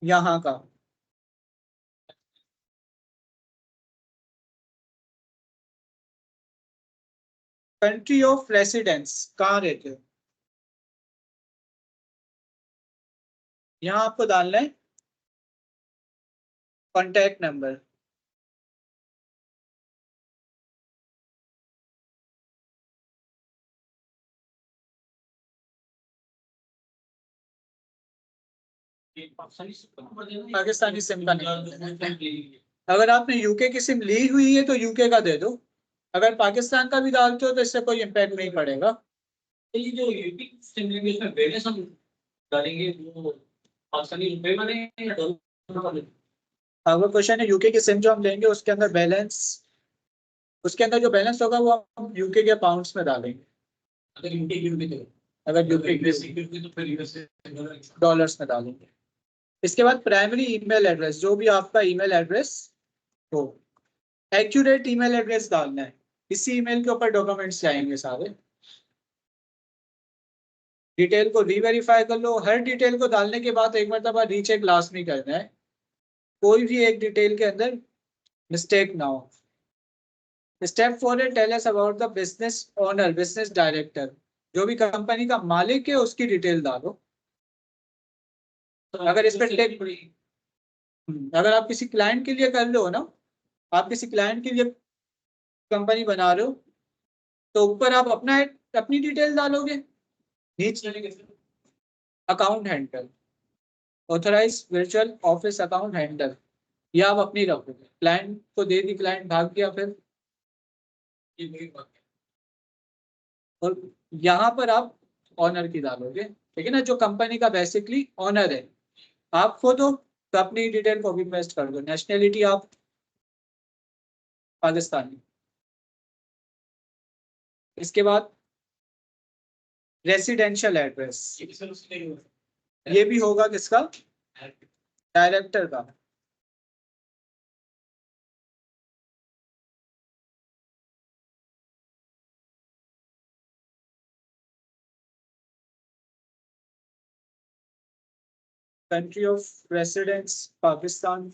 यहाँ का। Country of residence, कहाँ रहते हो, यहाँ आपको डालना है कॉन्टैक्ट नंबर। पाकिस्तानी सिम का नहीं। अगर आपने यूके की सिम ली हुई है तो यूके का दे दो। अगर पाकिस्तान का भी डालते हो तो इससे कोई इम्पैक्ट नहीं पड़ेगा। ये जो यूपी सिम लेंगे इसमें बैलेंस हम डालेंगे वो पाकिस्तानी रुपए में या डॉलर में? अगर क्वेश्चन है यूके की सिम जो हम लेंगे उसके अंदर बैलेंस, उसके अंदर जो बैलेंस होगा वो हम यूके के पाउंड्स में डालेंगे। अगर यूके की रुपए तो अगर यूके की तो फिर यूएसए डॉलर्स में डालेंगे। इसके बाद प्राइमरी ईमेल एड्रेस, जो भी आपका ईमेल एड्रेस हो, एक्यूरेट ईमेल एड्रेस डालना है। इसी ईमेल के ऊपर डॉक्यूमेंट्स जाएंगे सारे। डिटेल को रीवेरीफाई कर लो। हर डिटेल को डालने के बाद एक मरतबा रीचेक लाजमी करना है, कोई भी एक डिटेल के अंदर मिस्टेक ना हो। स्टेप 4 है tell us about the business owner, business director, जो भी कंपनी का मालिक है उसकी डिटेल डालो। अगर इस पर अगर आप किसी क्लाइंट के लिए कर रहे हो ना, आप किसी क्लाइंट के लिए कंपनी बना रहे हो, तो ऊपर आप अपना अपनी डिटेल डालोगे। नीचे account handle, authorise virtual office account handle, ये आप अपनी रखोगे। क्लाइंट को दे दी, क्लाइंट भाग गया फिर। और यहाँ पर आप ऑनर की डालोगे, ठीक है ना, जो कंपनी का बेसिकली ऑनर है। आप खुद हो तो अपनी डिटेल को भी पेस्ट कर दो। नेशनैलिटी आप पाकिस्तानी। इसके बाद रेसिडेंशियल एड्रेस, ये भी होगा किसका, डायरेक्टर का। Country of residence Pakistan,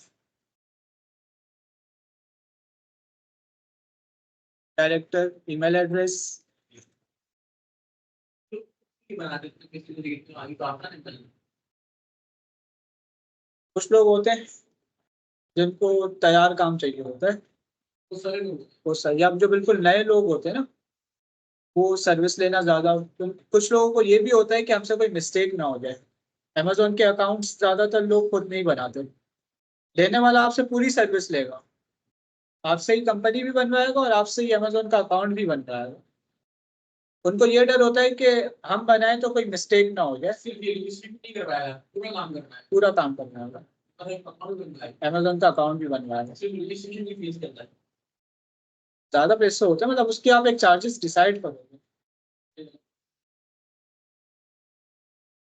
director email address. कुछ लोग होते हैं जिनको तैयार काम चाहिए होता है, वो सही। अब जो बिल्कुल नए लोग होते हैं ना, वो सर्विस लेना ज्यादा। कुछ लोगों को ये भी होता है कि हमसे कोई मिस्टेक ना हो जाए। अमेजोन के अकाउंट्स ज्यादातर लोग खुद नहीं बनाते। लेने वाला आपसे पूरी सर्विस लेगा, आपसे ही कंपनी भी बनवाएगा और आपसे ही अमेजोन का अकाउंट भी बनवाएगा। उनको ये डर होता है कि हम बनाए तो कोई मिस्टेक ना हो जाए। नहीं कर पाएगा, पूरा काम करना है। पूरा काम करना होगा। अमेजोन का अकाउंट भी बनवाएगा। ज्यादा पैसे होते हैं, मतलब उसके आप एक चार्जेस डिसाइड करोगे।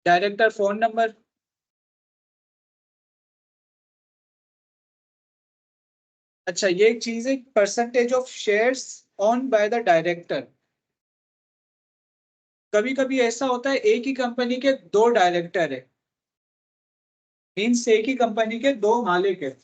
डायरेक्टर फोन नंबर, अच्छा ये एक चीज है, percentage of shares own by the director. कभी कभी ऐसा होता है एक ही कंपनी के दो डायरेक्टर है, मीन्स एक ही कंपनी के दो मालिक है।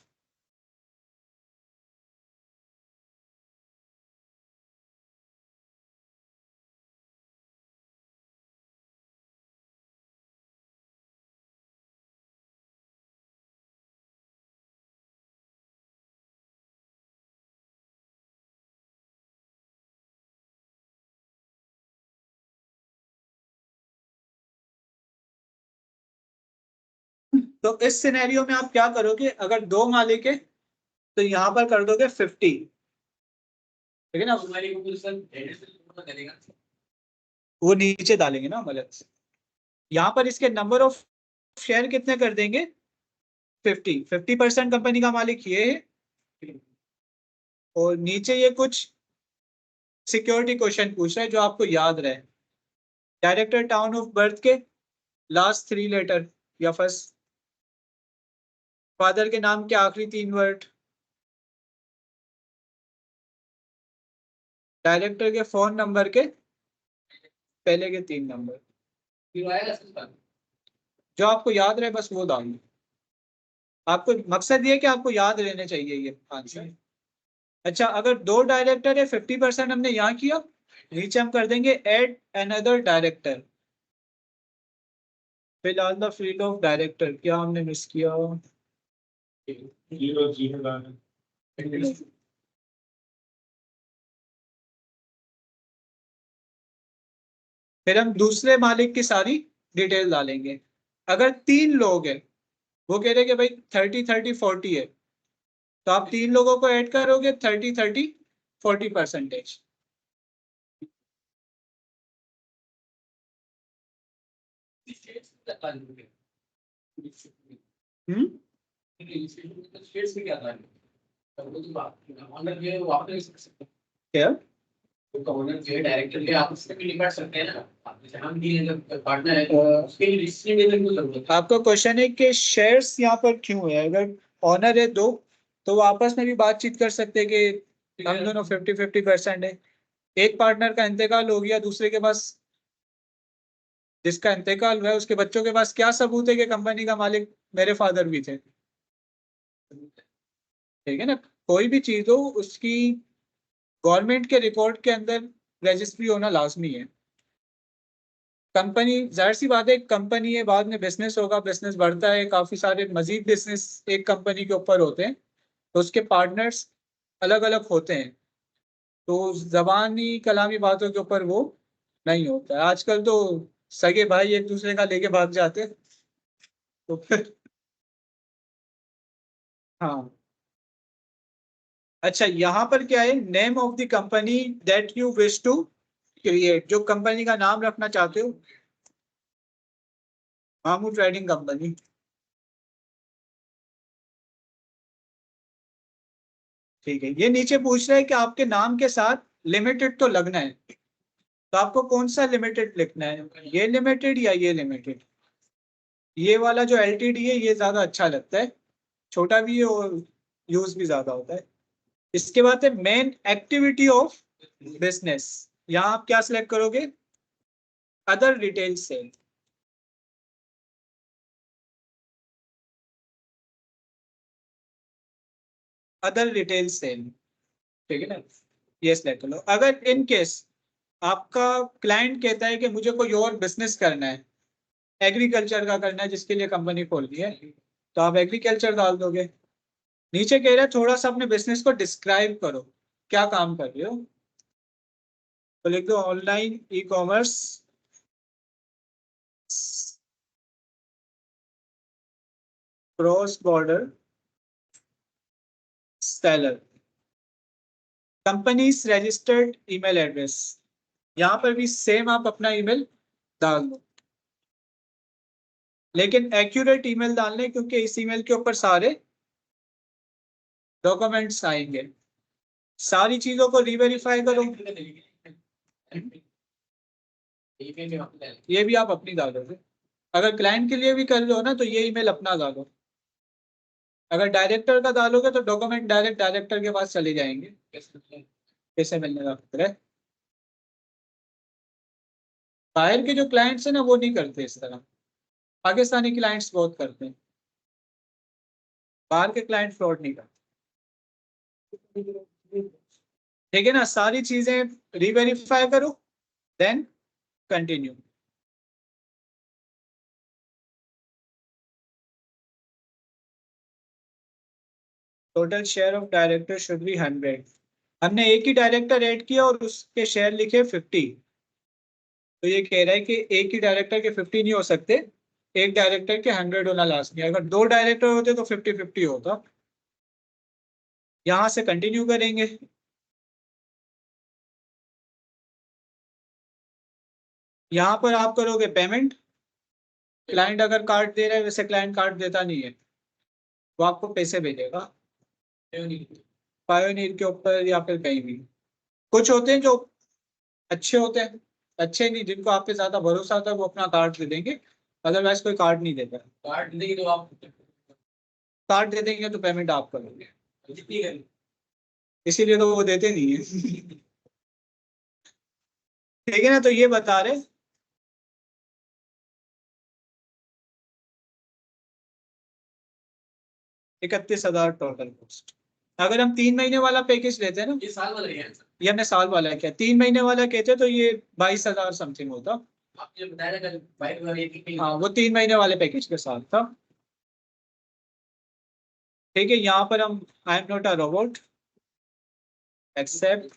तो इस सिनेरियो में आप क्या करोगे, अगर दो मालिक है तो यहाँ पर कर दोगे 50, ठीक है ना। वो नीचे डालेंगे ना, मतलब यहाँ पर इसके नंबर ऑफ शेयर कितने कर देंगे, 50। 50% कंपनी का मालिक ये है। और नीचे ये कुछ सिक्योरिटी क्वेश्चन पूछ रहा है जो आपको याद रहे। डायरेक्टर टाउन ऑफ बर्थ के लास्ट 3 लेटर या फर्स्ट, फादर के नाम के आखिरी 3 वर्ड, डायरेक्टर के फोन नंबर के पहले के 3 नंबर, जो आपको याद रहे बस वो डालिए। आपको मकसद ये कि आपको याद रहने चाहिए ये आंसर। अच्छा, अगर 2 डायरेक्टर है 50% हमने यहाँ किया, नीचे हम कर देंगे एड अनदर डायरेक्टर। फिलहाल द फील्ड ऑफ डायरेक्टर क्या हमने मिस किया? 0 फिर हम दूसरे मालिक की सारी डिटेल डालेंगे। अगर 3 लोग हैं, वो कह रहे हैं कि भाई 30-30-40 है, तो आप 3 लोगों को ऐड करोगे 30-30-40%। हम्म क्या? ओनर जो है डायरेक्टर के आप उससे भी निपट सकते हैं ना, आप जहां भी पार्टनर है तो उसके लिए रजिस्ट्री देने की जरूरत है। आपका क्वेश्चन है कि शेयर्स यहाँ पर क्यों है? अगर ऑनर है दो, तो वो आपस में भी बातचीत कर सकते हैं कि हम दोनों 50-50% है। एक पार्टनर का इंतकाल हो गया, दूसरे के पास, जिसका इंतकाल हुआ है उसके बच्चों के पास क्या सबूत है कि कंपनी का मालिक मेरे फादर भी थे? ठीक है ना? कोई भी चीज हो उसकी गवर्नमेंट के रिकॉर्ड के अंदर रजिस्ट्री होना लाजमी है। कंपनी, जाहिर सी बात है, कंपनी है, बाद में बिजनेस होगा, बिजनेस बढ़ता है, काफी सारे मजीद बिजनेस एक कंपनी के ऊपर होते हैं, तो उसके पार्टनर्स अलग अलग होते हैं। तो जबानी कलामी बातों के ऊपर वो नहीं होता है। आजकल तो सगे भाई एक दूसरे का लेके भाग जाते हैं, तो फिर हाँ। अच्छा, यहाँ पर क्या है? Name of the company that you wish to create, जो कंपनी का नाम रखना चाहते हो। मामू ट्रेडिंग कंपनी। ठीक है, ये नीचे पूछ रहा है कि आपके नाम के साथ लिमिटेड तो लगना है, तो आपको कौन सा लिमिटेड लिखना है, ये लिमिटेड या ये लिमिटेड? ये वाला जो एलटीडी है ये ज्यादा अच्छा लगता है, छोटा भी है और यूज भी ज्यादा होता है। इसके बाद है मेन एक्टिविटी ऑफ बिजनेस। यहाँ आप क्या सिलेक्ट करोगे? Other retail sale. Other retail sale, ठीक है ना? ये सिलेक्ट कर लो। अगर इन केस आपका क्लाइंट कहता है कि मुझे कोई और बिजनेस करना है, एग्रीकल्चर का करना है जिसके लिए कंपनी खोलनी है, तो आप एग्रीकल्चर डाल दोगे। नीचे कह रहा है थोड़ा सा अपने बिजनेस को डिस्क्राइब करो, क्या काम कर रहे हो, तो लिख दो online e commerce cross border seller, companies registered email address. यहाँ पर भी सेम आप अपना ईमेल डाल दो, लेकिन एक्यूरेट ईमेल डालने, क्योंकि इस ईमेल के ऊपर सारे डॉक्यूमेंट्स आएंगे। सारी चीजों को रीवेरीफाई करो। ये भी आप अपनी डालोगे। अगर क्लाइंट के लिए भी कर रहे हो ना, तो ये ईमेल अपना डालो। अगर डायरेक्टर का डालोगे तो डॉक्यूमेंट डायरेक्ट डायरेक्टर के पास चले जाएंगे, कैसे मिलने का खतरा है। बाहर के जो क्लाइंट्स हैं ना, वो नहीं करते इस तरह। पाकिस्तानी क्लाइंट्स बहुत करते हैं, बाहर के क्लाइंट फ्रॉड नहीं करते। ठीक है ना? सारी चीजें रीवेरीफाई करो, then continue. Total share of director should be 100। हमने एक ही डायरेक्टर ऐड किया और उसके शेयर लिखे 50, तो ये कह रहा है कि एक ही डायरेक्टर के 50 नहीं हो सकते, एक डायरेक्टर के 100 होना लाजमी है। अगर 2 डायरेक्टर होते तो 50-50 होता। यहाँ से कंटिन्यू करेंगे। यहाँ पर आप करोगे पेमेंट। क्लाइंट अगर कार्ड दे रहा है, वैसे क्लाइंट कार्ड देता नहीं है, वो आपको पैसे भेजेगा पायोनीर के ऊपर या फिर कहीं भी। कुछ होते हैं जो अच्छे होते हैं, अच्छे नहीं, जिनको आप पे ज्यादा भरोसा होता है, वो अपना कार्ड दे देंगे, अदरवाइज कोई कार्ड नहीं देता। कार्ड देंगे तो आप, कार्ड दे देंगे तो पेमेंट आप करोगे, जितनी है, इसीलिए तो वो देते नहीं है। ठीक है ना? तो ये बता रहे 31,000 टोटल कॉस्ट। अगर हम 3 महीने वाला पैकेज लेते हैं ना, ये साल वाला है। ये हमने साल वाला है क्या, 3 महीने वाला कहते तो ये 22,000 समथिंग होता। आपने बताया था बाइक वाला हाँ वो 3 महीने वाले पैकेज के साथ था। ठीक है, यहाँ पर हम I am not a robot accept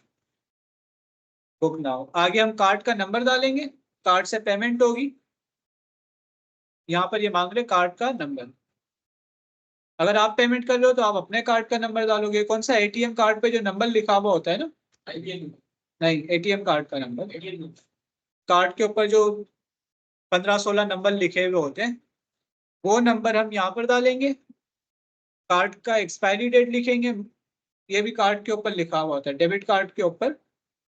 book now, आगे हम कार्ड का नंबर डालेंगे, कार्ड से पेमेंट होगी। यहाँ पर ये मांग रहे कार्ड का नंबर। अगर आप पेमेंट कर रहे हो तो आप अपने कार्ड का नंबर डालोगे। कौन सा, एटीएम कार्ड पे जो नंबर लिखा हुआ होता है ना, नहीं एटीएम कार्ड का नंबर, कार्ड के ऊपर जो 15-16 नंबर लिखे हुए होते हैं वो नंबर हम यहाँ पर डालेंगे। कार्ड का एक्सपायरी डेट लिखेंगे, ये भी कार्ड के ऊपर लिखा हुआ होता है। डेबिट कार्ड के ऊपर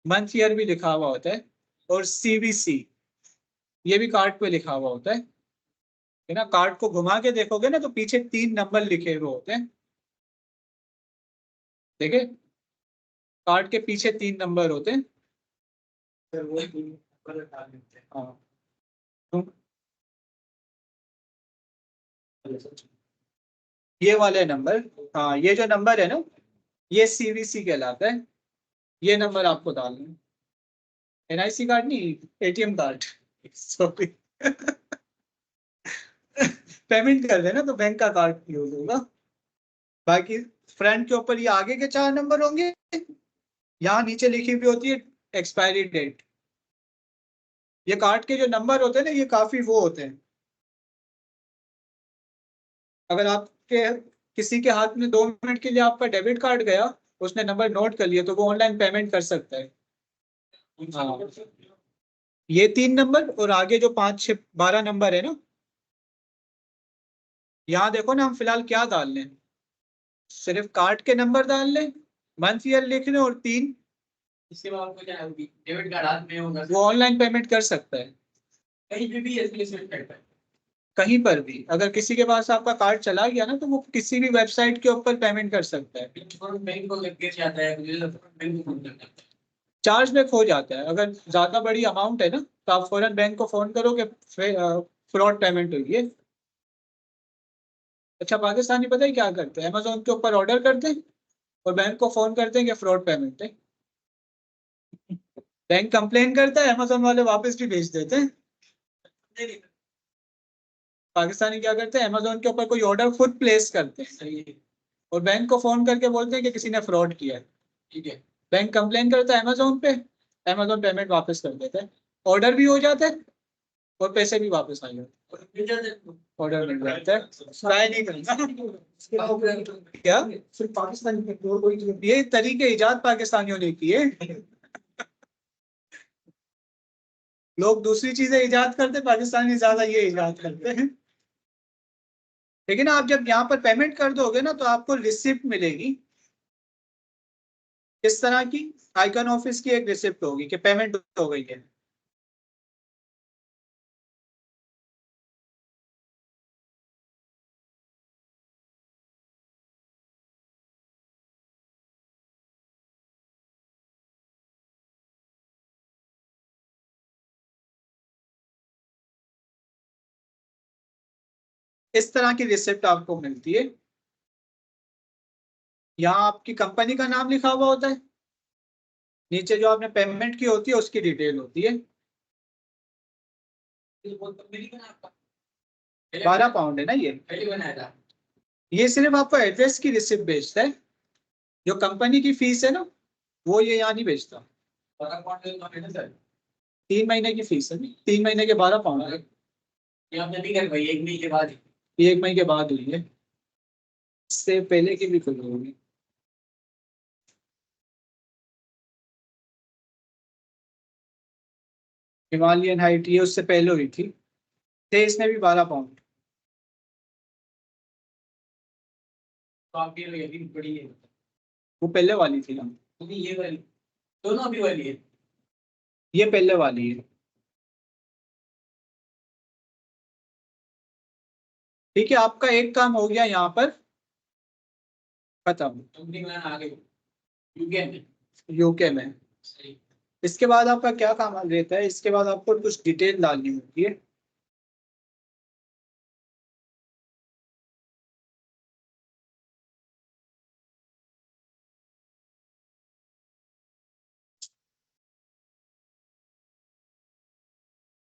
मंथ ईयर भी लिखा हुआ होता है, और सीवीसी ये भी कार्ड पे लिखा हुआ होता है ना। कार्ड को घुमा के देखोगे ना तो पीछे 3 नंबर लिखे हुए होते हैं, देखिए कार्ड के पीछे 3 नंबर होते हैं। हाँ ये वाले नंबर, हाँ ये जो नंबर है ना ये सीवीसी कहलाता है। ये नंबर आपको डालना है। एनआईसी कार्ड नहीं, एटीएम कार्ड सॉरी पेमेंट कर देना तो बैंक का कार्ड यूज होगा। बाकी फ्रंट के ऊपर ये आगे के 4 नंबर होंगे, यहाँ नीचे लिखी हुई होती है एक्सपायरी डेट। ये कार्ड के जो नंबर होते हैं ना ये काफी वो होते हैं। अगर आपके किसी के हाथ में 2 मिनट के लिए आपका डेबिट कार्ड गया, उसने नंबर नोट कर लिया, तो वो ऑनलाइन पेमेंट कर सकता है। हाँ ये 3 नंबर और आगे जो 5-6-12 नंबर है ना, यहाँ देखो ना हम फिलहाल क्या डाल लें, सिर्फ कार्ड के नंबर डाल लें, मंथ ईयर लिख लें, और 3 इसके बाद आपको क्या होगी, डेबिट कार्ड हाथ में होगा, वो ऑनलाइन पेमेंट कर सकता है। कहीं पे भी एसबीआई करता है। कहीं पर भी अगर किसी के पास आपका कार्ड चला गया ना तो वो किसी भी वेबसाइट के ऊपर पेमेंट कर सकता है। बैंक को लग गया जाता है, बैंक को फोन करता है, चार्ज बैक हो जाता है। अगर ज्यादा बड़ी अमाउंट है ना तो आप फौरन बैंक को फोन करो कि फ्रॉड पेमेंट हुई है। अच्छा पाकिस्तानी पता है क्या करते हैं, अमेजोन के ऊपर ऑर्डर करते हैं और बैंक को फोन करते हैं कि फ्रॉड पेमेंट है। बैंक कंप्लेन करता है, अमेजोन वाले वापस भी भेज देते हैं। पाकिस्तानी क्या करते हैं, अमेजोन के ऊपर कोई ऑर्डर खुद प्लेस करते हैं, सही है, और बैंक को फोन करके बोलते हैं कि किसी ने फ्रॉड किया है। ठीक है। बैंक कंप्लेन करता है अमेजोन पे, अमेजोन पेमेंट वापस कर देता है, ऑर्डर भी हो जाता है और पैसे भी वापस आ जाते हैं। ऑर्डर मिल जाता है, ट्राई नहीं करना। क्या सिर्फ पाकिस्तानी में और कोई, ये तरीके इजाद पाकिस्तानियों ने किए। लोग दूसरी चीजें इजाद करते, पाकिस्तानी ज्यादा ये इजाद करते हैं। लेकिन आप जब यहाँ पर पेमेंट कर दोगे ना तो आपको रिसिप्ट मिलेगी। इस तरह की आइकन ऑफिस की एक रिसिप्ट होगी कि पेमेंट हो गई है। इस तरह की रिसिप्ट आपको मिलती है। यहाँ आपकी कंपनी का नाम लिखा हुआ होता है, नीचे जो आपने पेमेंट की होती है उसकी डिटेल होती है। 12 पाउंड है ना ये। ये सिर्फ आपको एड्रेस की रिसिप्ट भेजता है, जो कंपनी की फीस है ना वो ये यहाँ नहीं भेजता। 3 महीने की फीस है, 3 महीने के 12 पाउंड है। ये आपने नहीं कर भाई, 1 महीने के बाद। ये 1 महीने के बाद हुई है, इससे पहले की भी खुली होगी। हिमालयन हाइट ये उससे पहले हुई थी, थे इसमें भी 12 पाउंड। तो आपकी ये भी बड़ी है, वो पहले वाली थी ना, क्योंकि ये वाली दोनों अभी वाली है। ये पहले वाली है। ठीक है, आपका एक काम हो गया यहाँ पर खत्म, कंपनी में आ गई यूके में। यूके में। सही। इसके बाद आपका क्या काम रहता है, इसके बाद आपको कुछ डिटेल डालनी होती है।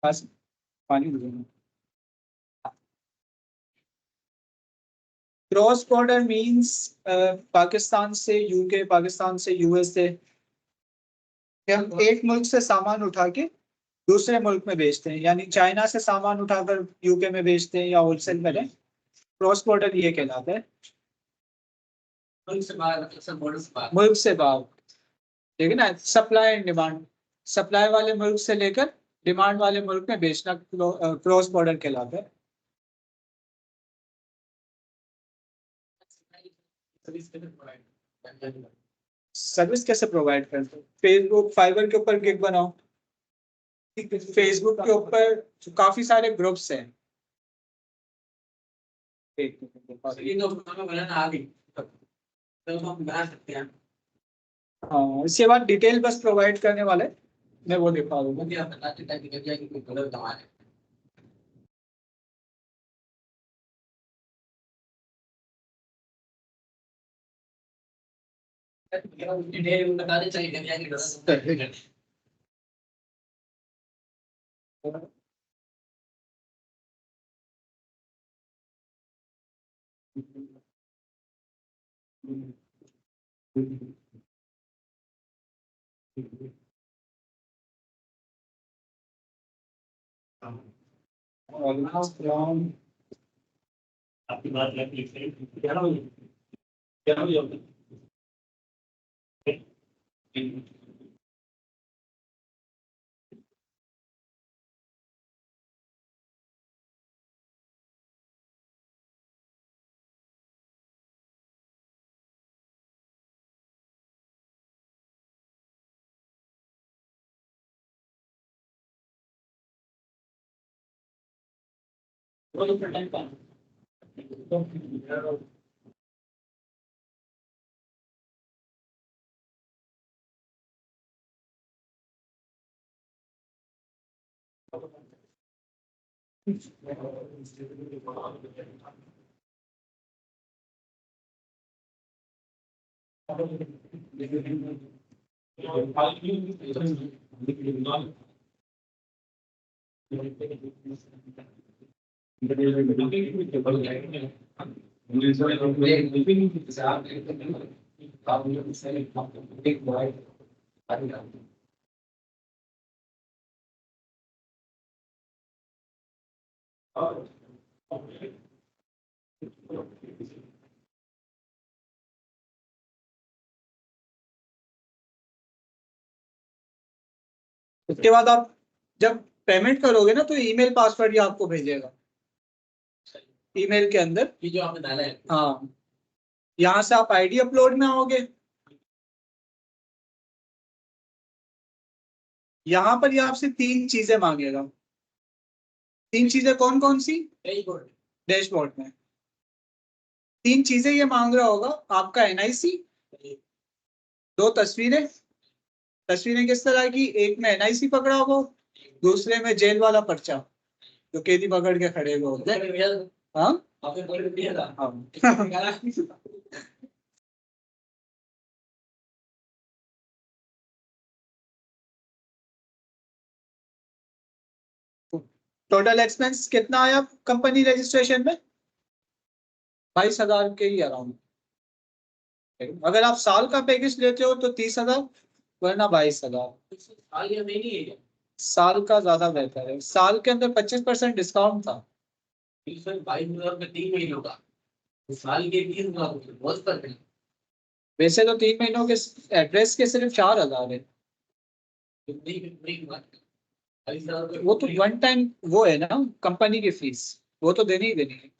बस पानी देना। क्रॉस बॉर्डर मींस पाकिस्तान से यूके, पाकिस्तान से यूएसए, हम एक मुल्क से सामान उठा के दूसरे मुल्क में बेचते हैं, यानी चाइना से सामान उठाकर यूके में बेचते हैं या होलसेल में, क्रॉस बॉर्डर ये कहलाता है। मुल्क से बाहर, अक्सर बॉर्डर से बाहर। मुल्क से बाहर, ठीक है ना, सप्लाई एंड डिमांड, सप्लाई वाले मुल्क से लेकर डिमांड वाले मुल्क में बेचना क्रॉस बॉर्डर कहलाता है। सर्विस कैसे प्रोवाइड करते हैं? फेसबुक, फाइबर के ऊपर गिग बनाओ, फेसबुक के ऊपर काफी सारे ग्रुप्स हैं। हाँ, इसके बाद डिटेल बस प्रोवाइड करने वाले, मैं वो दिखा दूंगा। आपकी बात क्या हो क्या हो उसके बाद आप जब पेमेंट करोगे ना तो ईमेल पासवर्ड ही आपको भेजेगा, ईमेल के अंदर ये जो आपने डाला है। हाँ, यहाँ से आप आईडी अपलोड में आओगे, यहाँ पर ये आपसे 3 चीजें मांगेगा। 3 चीजें कौन कौन सी? डैशबोर्ड में 3 चीजें ये मांग रहा होगा, आपका एनआईसी, 2 तस्वीरें, तस्वीरें किस तरह की, एक में एनआईसी पकड़ा हो, दूसरे में जेल वाला पर्चा जो कैदी पकड़ के खड़े हुए होते हैं। हाँ आपने बोल दिया था। हाँ टोटल एक्सपेंस कितना आया कंपनी रजिस्ट्रेशन में? 22,000 के ही अराउंड। अगर आप साल का पैकेज लेते हो तो 30,000, वरना 22,000। साल या महीने है क्या? साल का ज्यादा बेहतर है, साल के अंदर 25% डिस्काउंट था। 22,000 में 3 महीनों का, साल के 30,000 बहुत फर्क है। वैसे तो 3 महीनों के एड्रेस के सिर्फ 4,000 है। वो तो वन टाइम वो है ना, कंपनी की फीस, वो तो देनी ही देनी है।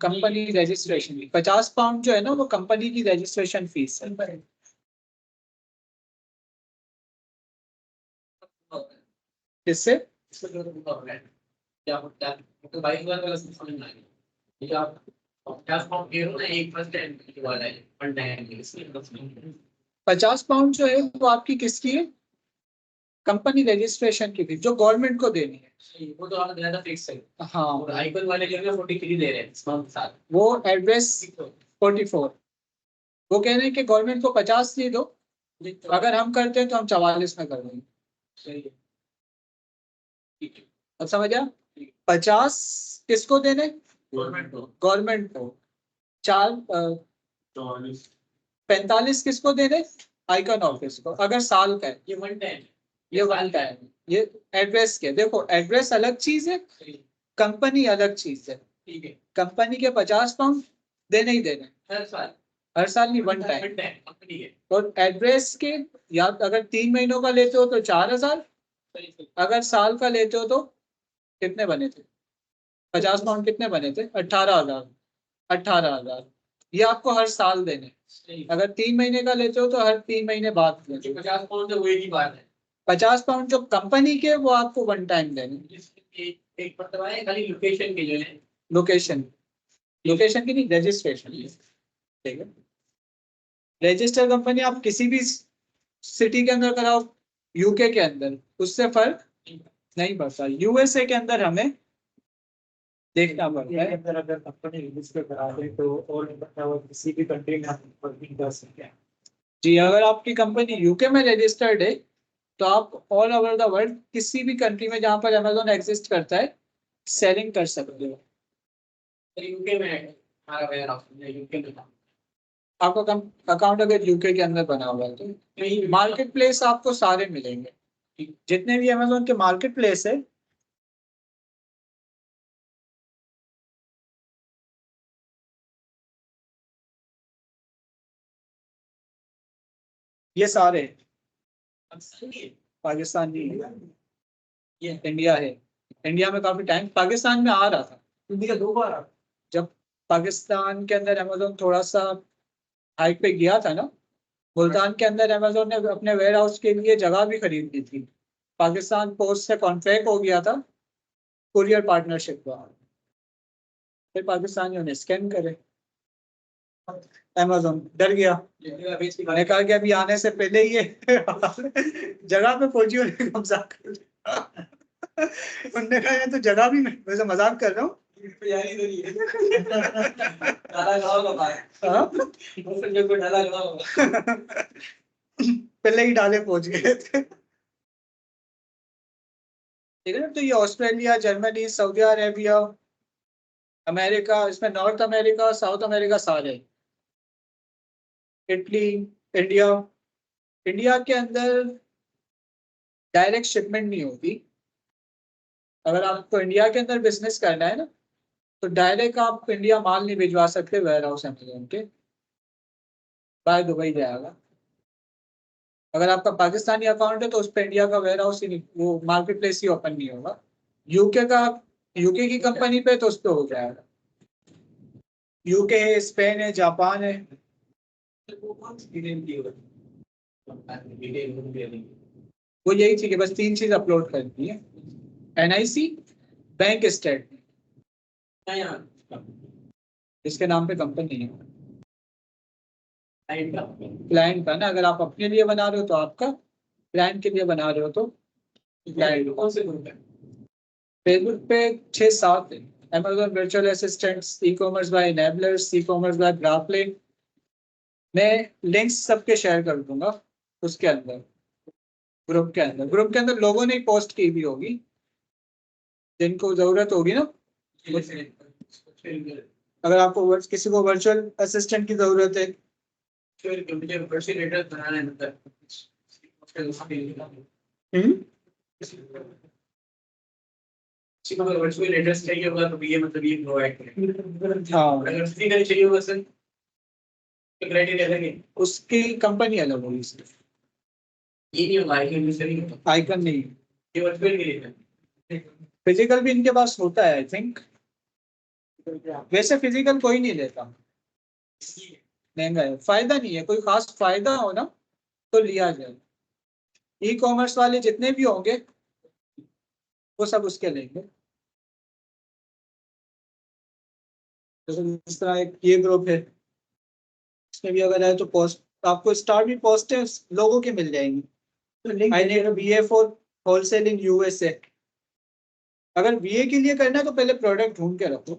कंपनी रजिस्ट्रेशन 50 पाउंड जो है ना, वो कंपनी की रजिस्ट्रेशन फीस है। किससे? क्या 22,000 का समझ में आएगा। आप 50 पाउंड कह रहे हो ना, एक फर्स्ट टाइम वाला है, वन टाइम। 50 पाउंड जो है वो आपकी किसकी है? कंपनी रजिस्ट्रेशन की फीस जो गवर्नमेंट को देनी है। वो तो आपने दिया था फिक्स है। हाँ, और आईकन वाले जो है 43 दे रहे हैं डिस्काउंट के साथ। वो एड्रेस 44, वो कह रहे हैं कि गवर्नमेंट को 50 दे दो, अगर हम करते हैं तो हम 44 में कर देंगे। सही है। ठीक है, अब समझा? 50 किसको देने? गवर्नमेंट को। 45 किसको देने? आइकन ऑफिस को, अगर साल का है। ये 1 टाइम, ये 1 टाइम, ये एड्रेस के, देखो एड्रेस अलग चीज है, कंपनी अलग चीज है। ठीक है, कंपनी के 50 पाउंड देने ही देने, हर साल हर साल नहीं, 1 टाइम। कंपनी है। और एड्रेस के, या अगर 3 महीनों का लेते हो तो 4000, अगर साल का लेते हो तो कितने बने थे? 50 पाउंड कितने बने थे? 18,000। 18,000 ये आपको हर साल देने। अगर 3 महीने का लेते हो तो हर 3 महीने बाद देने। 50 पाउंड तो वही की बात है। 50 पाउंड जो कंपनी के, वो आपको 1 टाइम देने। एक मतलब है खाली लोकेशन के जो है, लोकेशन की नहीं, रजिस्ट्रेशन। ठीक है, रजिस्टर कंपनी आप किसी भी सिटी के अंदर कराओ, यूके के अंदर, उससे फर्क नहीं पड़ता। यूएसए के अंदर हमें देखना पड़ता है। अंदर अगर कंपनी रजिस्टर करा दे तो और किसी भी कंट्री में आप वर्किंग कर सकते हैं। जी, अगर आपकी कंपनी यूके में रजिस्टर्ड है तो आप ऑल ओवर द वर्ल्ड किसी भी कंट्री में जहां पर अमेजोन एग्जिस्ट करता है सेलिंग कर सकते हो। यूके में हमारा वेयर हाउस है, यूके में था। आपका अकाउंट अगर यूके के अंदर बना हुआ है तो मार्केट प्लेस आपको सारे मिलेंगे, जितने भी अमेजोन के मार्केट प्लेस है। ये सारे पाकिस्तान नहीं है, ये इंडिया है। इंडिया में काफी टाइम, पाकिस्तान में आ रहा था। इंडिया 2 बार आ जब पाकिस्तान के अंदर अमेजोन थोड़ा सा हाइट पे गया था ना, मुल्तान के अंदर अमेजोन ने अपने वेयर हाउस के लिए जगह भी खरीद ली थी। पाकिस्तान पोस्ट से कॉन्ट्रैक्ट हो गया था कुरियर पार्टनरशिप का, फिर पाकिस्तानियों ने स्कैम करे। अमेजोन डर गया, मैंने कहा कि अभी आने से पहले ही ये जगह पे पहुंची और कब्जा कर लिया। उन्होंने कहा ये तो जगह भी, मैं वैसे मजाक कर रहा हूँ। हाँ? पहले ही डाले पहुंच गए थे। ठीक है ना, तो ये Australia, Germany, Saudi Arabia, America, इसमें नॉर्थ अमेरिका, साउथ अमेरिका सारे, इटली, इंडिया। इंडिया के अंदर डायरेक्ट शिपमेंट नहीं होती। अगर आपको इंडिया के अंदर बिजनेस करना है ना, तो डायरेक्ट आप इंडिया माल नहीं भिजवा सकते वेयर हाउस अमेजोन के, बाय दुबई जाएगा। अगर आपका पाकिस्तानी अकाउंट है तो उस पर इंडिया का वेयर हाउस ही नहीं, वो मार्केट प्लेस ही ओपन नहीं होगा। यूके का, यूके की कंपनी पे तो उस पर हो जाएगा। यूके है, स्पेन है, जापान है। वो यही चीज है, बस 3 चीज अपलोड करती है, एनआईसी, बैंक स्टेटमेंट, इसके नाम पे कंपनी है, क्लाइंट का ना। अगर आप अपने लिए बना रहे हो तो आपका, क्लाइंट के लिए बना रहे हो तो क्लाइंट। कौन से ग्रुप है? फेसबुक पे 6-7 है, Amazon virtual assistants, e commerce by enablers, e commerce by Graphlink. मैं लिंक्स सबके शेयर कर दूंगा उसके अंदर, ग्रुप के अंदर। ग्रुप के अंदर लोगों ने पोस्ट की भी होगी, जिनको जरूरत होगी ना। अगर आपको किसी को वर्चुअल असिस्टेंट की जरूरत है, मुझे वर्चुअल एड्रेस बनाना है, मतलब किसी को वर्चुअल एड्रेस चाहिए होगा तो ये मतलब ये प्रोवाइड करें। हाँ, अगर फिजिकल चाहिए होगा सर तो क्राइटेरिया अलग है, उसकी कंपनी अलग होगी सिर्फ, ये नहीं होगा आइकन यूज नहीं होगा, आइकन नहीं। ये वर्चुअल के लिए है। फिजिकल भी इनके पास होता है आई थिंक, वैसे फिजिकल कोई नहीं लेता, महंगा है, फायदा नहीं है। कोई खास फायदा हो ना तो लिया जाए। ई कॉमर्स वाले जितने भी होंगे वो सब उसके लेंगे। जैसे इस तरह एक ये ग्रुप है, इसमें भी अगर है तो पोस्ट आपको स्टार भी पोस्ट है लोगों की मिल जाएंगी। I need BA for wholesale in USA. अगर बीए के लिए करना है तो पहले प्रोडक्ट ढूंढ के रखो।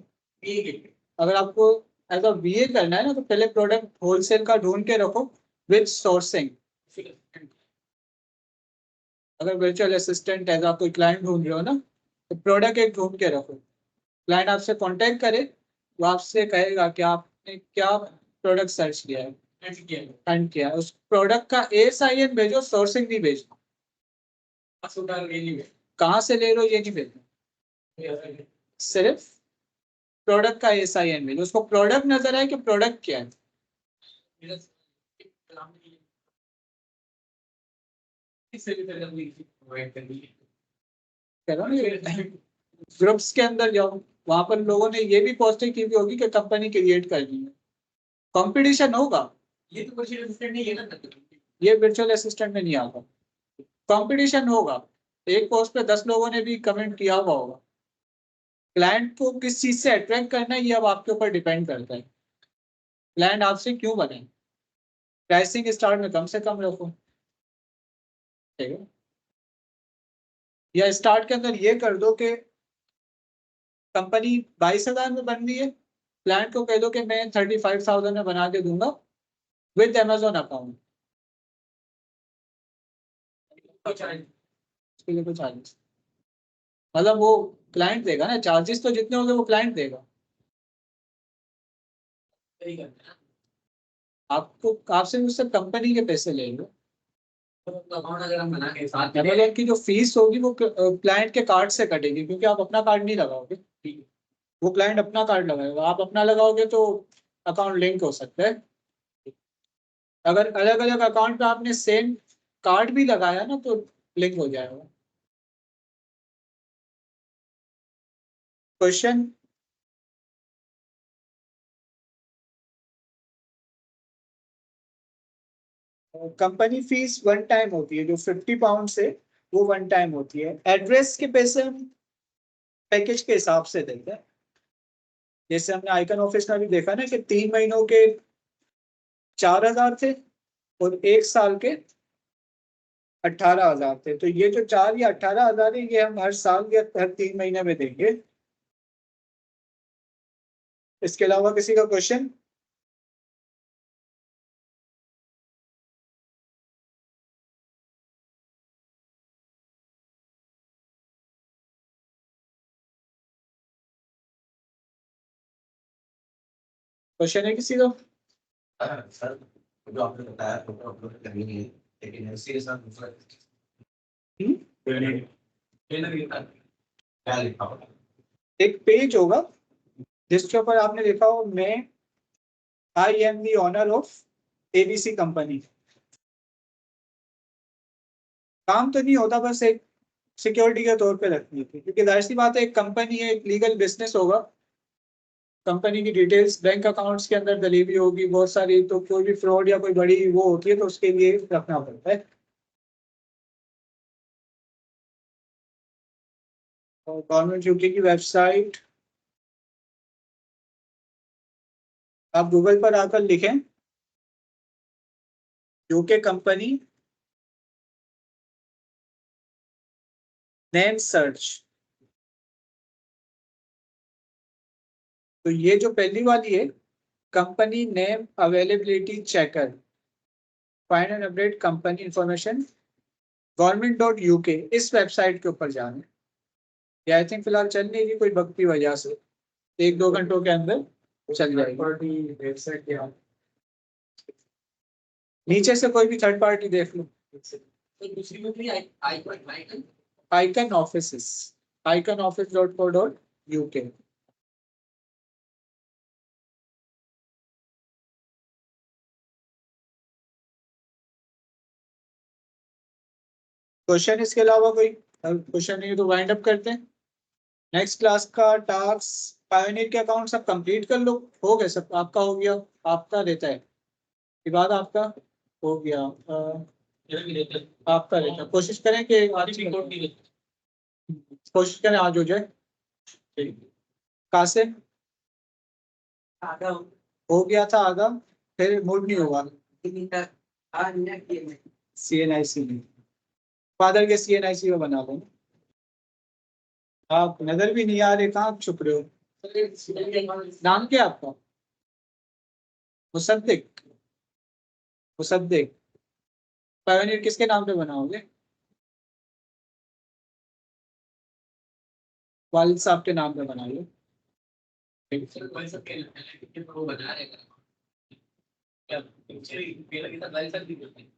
अगर आपको एज अ बीए करना है ना तो पहले प्रोडक्ट होलसेल का ढूंढ के रखो विद सोर्सिंग। अगर वर्चुअल असिस्टेंट एज आप कोई क्लाइंट ढूंढ रहे हो ना तो प्रोडक्ट एक ढूंढ के रखो, क्लाइंट आपसे कांटेक्ट करे, वो आपसे कहेगा कि आपने क्या प्रोडक्ट सर्च किया है, एंड किया है। उस प्रोडक्ट का ASIN भेजो, सोर्सिंग नहीं भेजना। कहाँ से ले लो ये नहीं भेजना, सिर्फ प्रोडक्ट का ASIN भेजो। उसको प्रोडक्ट नजर आए कि प्रोडक्ट क्या है। ग्रुप्स के अंदर जाओ, वहां पर लोगों ने ये भी पोस्टिंग की भी होगी कि कंपनी क्रिएट करनी है, कंपटीशन होगा। ये तो वर्चुअल असिस्टेंट नहीं है ना, ये वर्चुअल असिस्टेंट में नहीं आता, कंपटीशन होगा। एक पोस्ट पे 10 लोगों ने भी कमेंट किया हुआ होगा। क्लाइंट को किस चीज से अट्रैक्ट करना है ये अब आपके ऊपर डिपेंड करता है। क्लाइंट आपसे क्यों बने, प्राइसिंग स्टार्ट में कम से कम रखो, ठीक है। या स्टार्ट के अंदर ये कर दो कि कंपनी 22,000 में बन रही है, क्लाइंट को कह दो कि मैं 35,000 में बना के दूंगा विद Amazon अकाउंट। उसके लिए कोई चार्जेस, मतलब वो क्लाइंट देगा ना, चार्जेस तो जितने होंगे वो क्लाइंट देगा। आपको आपसे उससे कंपनी के पैसे लेंगे। अकाउंट अगर हम बना के साथ में Amazon की जो फीस होगी वो क्लाइंट के कार्ड से कटेगी, क्योंकि आप अपना कार्ड नहीं लगाओगे, वो क्लाइंट अपना कार्ड लगाएगा, आप अपना लगाओगे तो अकाउंट लिंक हो सकता है। अगर अलग अलग अकाउंट पे आपने सेम कार्ड भी लगाया ना तो लिंक हो जाएगा। Question, company fees one time होती है, जो 50 पाउंड से वो वन टाइम होती है। एड्रेस के पैसे हम पैकेज के हिसाब से देते हैं। जैसे हमने आइकन ऑफिस में भी देखा ना कि 3 महीनों के 4,000 थे और 1 साल के 18,000 थे। तो ये जो 4 या 18,000 है ये हम हर साल या हर 3 महीने में देंगे। इसके अलावा किसी का क्वेश्चन? क्वेश्चन है किसी का? सर जो आपने बताया तो अपलोड करनी है, लेकिन ऐसे के साथ दूसरा क्या लिखा होगा? एक पेज होगा जिसके ऊपर आपने लिखा हो मैं I am the owner of ABC company. काम तो नहीं होता, बस एक सिक्योरिटी के तौर पे रखनी थी, क्योंकि जाहिर सी बात है एक कंपनी है, एक लीगल बिजनेस होगा। कंपनी की डिटेल्स बैंक अकाउंट्स के अंदर डली हुई होगी बहुत सारी, तो कोई भी फ्रॉड या कोई बड़ी वो होती है तो उसके लिए रखना पड़ता है। और गवर्नमेंट यूके की वेबसाइट आप गूगल पर आकर लिखें यूके कंपनी नेम सर्च, तो ये जो पहली वाली है company name availability checker, find and update company information government.uk, इस वेबसाइट के ऊपर जाना। ये आई थिंक फिलहाल चल नहीं रही कोई बग की वजह से, 1-2 घंटों के अंदर चल जाएगी। वेबसाइट क्या? नीचे से कोई भी थर्ड पार्टी देख लो। तो दूसरी में भी icon icon office, iconoffice.co.uk। Question इसके अलावा कोई? क्वेश्चन नहीं है तो वाइंड अप करते हैं। नेक्स्ट क्लास का टास्क पायोनियर के अकाउंट सब कंप्लीट कर लो। हो गए सब, आपका हो गया, आपका रहता है के बाद आपका हो गया, आपका रहता है। कोशिश करें कि कोशिश करें आज हो जाए। कासिम हो गया था आधा, फिर मूड नहीं होगा। CNIC में फादर के CNIC में बना लो। आप नजर भी नहीं आ रहे, कहाँ छुप रहे हो? नाम क्या आपका? मुसद्दिक, मुसद्दिक। पायोनियर किसके नाम पे बनाओगे? वालिद साहब के नाम पे बना लो। भाई सब के वो बना रहेगा क्या मेरा भाई सब भी करते हैं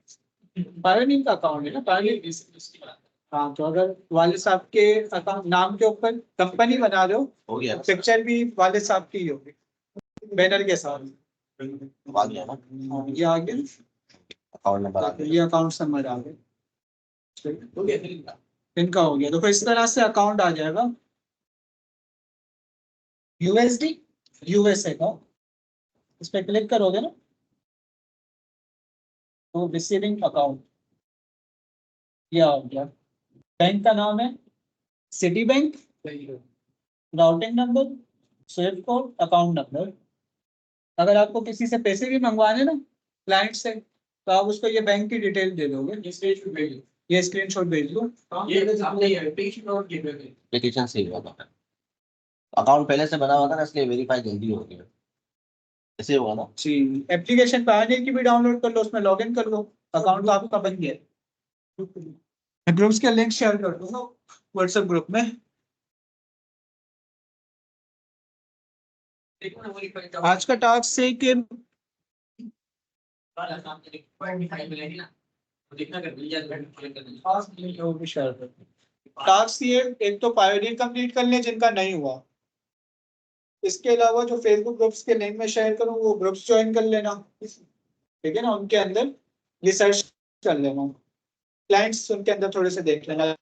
पायोनियर का अकाउंट है ना, पायोनियर। इसकी बात हाँ, तो अगर वालिद साहब के अकाउंट नाम के ऊपर कंपनी बना दो, हो गया पिक्चर भी वालिद साहब की ही होगी बैनर के साथ। आ गया ना हाँ, ये आ गया, अकाउंट नंबर आ तो गया। ये अकाउंट नंबर आ गया, हो गया फिर इनका हो गया। देखो इस तरह से अकाउंट आ जाएगा यूएसडी यूएसए का। इस पर क्लिक करोगे ना तो रिसीविंग अकाउंट ये आ गया। बैंक का नाम है city bank, routing number, Swift code, account number. अगर आपको किसी से पैसे भी मंगवाने ना क्लाइंट से, तो आप उसको ये बैंक की डिटेल दे दोगे, ये स्टेज पे भेज ये स्क्रीनशॉट भेज दो। ये आपने ये एप्लीकेशन और किए हुए थे एप्लीकेशन से ही हुआ था, अकाउंट पहले से बना हुआ था ना, इसलिए वेरीफाई जल्दी हो गया, ऐसे हुआ ना। जी, एप्लीकेशन पायोनियर की भी डाउनलोड कर लो, उसमें लॉगिन कर लो, अकाउंट तो आपका बन गया। मैं ग्रुप्स के लिंक शेयर कर दूंगा व्हाट्सएप ग्रुप में। देखो ना वेरीफाई आज का टास्क से कि वाला सामने पॉइंट फाइल मिलेगी ना तो देखना कर मिल जाए बैंक क्लिक कर देना टास्क ये एक तो पायोनियर कंप्लीट कर लें जिनका नहीं हुआ, इसके अलावा जो फेसबुक ग्रुप्स के लिंक में शेयर करूँ वो ग्रुप्स ज्वाइन कर लेना, ठीक है ना, उनके अंदर रिसर्च कर लेना, क्लाइंट्स उनके अंदर थोड़े से देख लेना।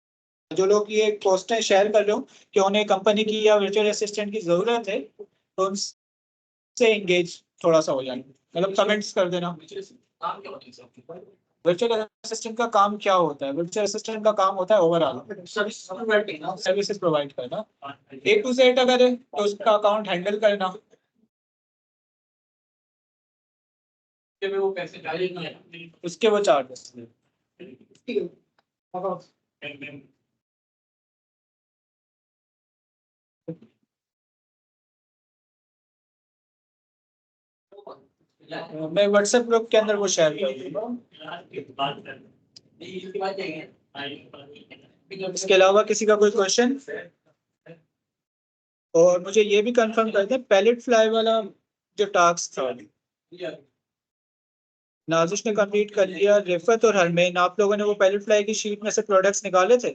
जो लोग ये पोस्टें शेयर कर रहे हो कि उन्हें कंपनी की या वर्चुअल असिस्टेंट की जरूरत है, तो उनसे एंगेज थोड़ा सा हो जाए, मतलब कमेंट्स कर देना। काम क्या होता है सर वर्चुअल असिस्टेंट का काम क्या होता है? वर्चुअल असिस्टेंट का काम होता है ओवरऑल सर्विसेज प्रोवाइड करना, A to Z अगर है तो उसका अकाउंट हैंडल करना। में वो पैसे डाले नहीं उसके वो चार्जेस। मैं व्हाट्सएप ग्रुप के अंदर वो शेयर कर दूंगा। इसके बाद जाएंगे इसके अलावा किसी का कोई क्वेश्चन? और मुझे ये भी कंफर्म कर दें, पैलेट फ्लाई वाला जो टास्क था नाजिश ने कंप्लीट कर लिया, रिफत और हरमैन, आप लोगों ने वो पैलेट फ्लाई की शीट में से प्रोडक्ट्स निकाले थे?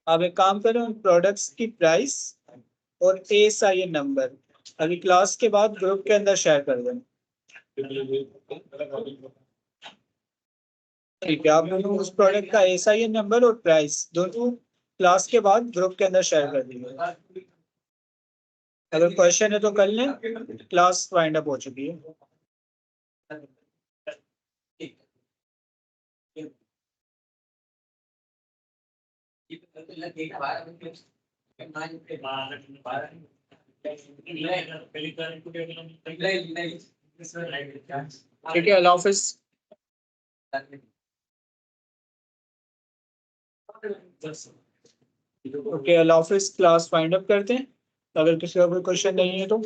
आप एक काम करें, उन प्रोडक्ट्स की प्राइस और ASIN नंबर अभी क्लास के बाद ग्रुप के अंदर शेयर कर दें। ठीक है, आप लोगों उस प्रोडक्ट का ASIN नंबर और प्राइस दोनों क्लास के बाद ग्रुप के अंदर शेयर कर दीजिए। अगर क्वेश्चन है तो कर लें, क्लास वाइंड अप हो चुकी है। ठीक है, अल्लाह हाफिज। ओके, अल्लाह हाफिज। क्लास वाइंड अप करते हैं, अगर किसी का कोई क्वेश्चन नहीं है तो।